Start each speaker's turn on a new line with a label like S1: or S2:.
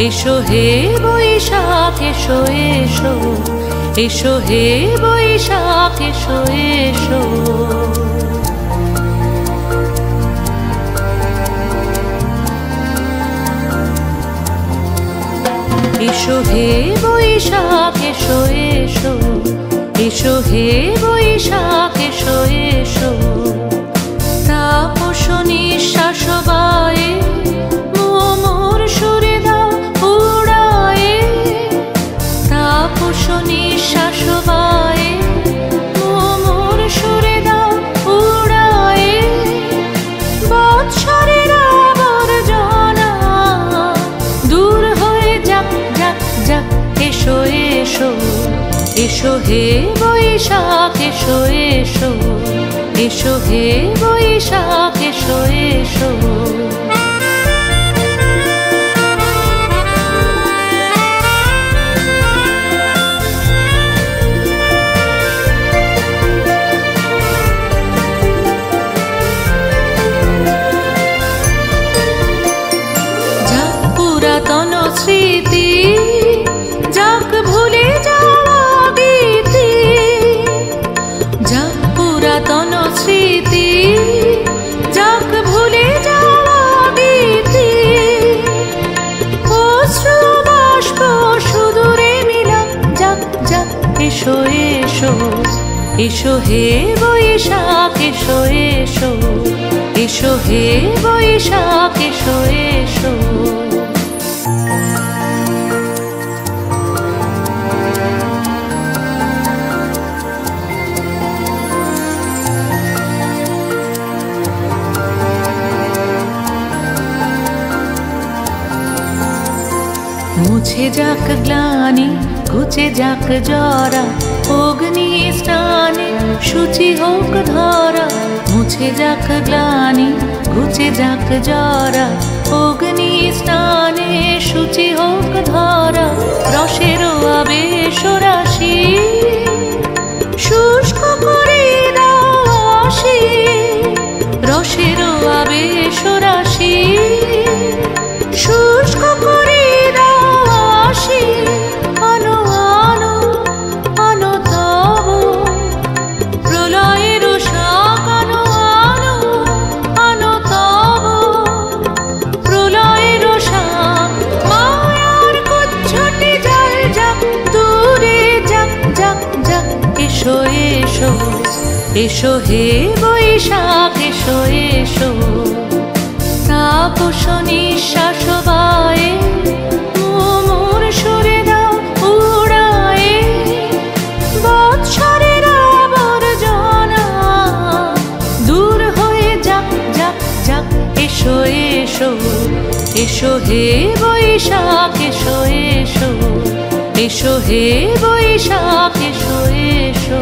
S1: এসো হে বৈশাখ এসো এসো, এসো হে বৈশাখ এসো এসো। এসো হে বৈশাখ এসো এসো, এসো হে বৈশাখ এসো এসো। তাপস নিঃশ্বাস বায়ে মোর সুরে দাও উড়ায়ে, তাপস নিঃশ্বাস বায়ে মোর সুরে দাও উড়ায়ে। বৎসরের আবর্জনা দূর হয়ে যাক যাক যাক। এসো এসো, এসো হে বৈশাখ এসো এসো, এসো হে বৈশাখ এসো এসো। যাক পুরাতন স্মৃতি, যাক ভুলে যাওয়া গীতি, যাক পুরাতন স্মৃতি, যাক ভুলে যাওয়া গীতি। অশ্রু বাষ্প সুদূরে মিলাক যাক যাক। এসো এসো, এসো হে বৈশাখ এসো এসো, এসো হে বৈশাখ এসো এসো। মুছে যাক গ্লানি, ঘুচে যাক জরা, অগ্নি স্নানে শুচি হোক ধরা। মুছে যাক গ্লানি, ঘুচে যাক জরা, অগ্নি স্নানে শুচি হোক ধরা। রসের আবেশ রাশি শুষ্ক করে দাও আসি, রসের আবেশ রাশি শুষ্ক করে আনো আনো আনো তব প্রলয়ের শাক। আনো আনো আনো তব প্রলয়ের শাক। মায়ার কুচ্ছটি জল যাক দূরে যাক যাক যাক। এসো এসো, এসো হে বৈশাখ এসো এসো। তাপস নিঃশ্বাস বায়ে মোর সুরে দাও উড়ায়ে। বৎসরের আবর্জনা দূর হয়ে যাক যাক যাক। এসো এসো, এসো হে বৈশাখ এসো এসো, এসো হে বৈশাখ এসো এসো।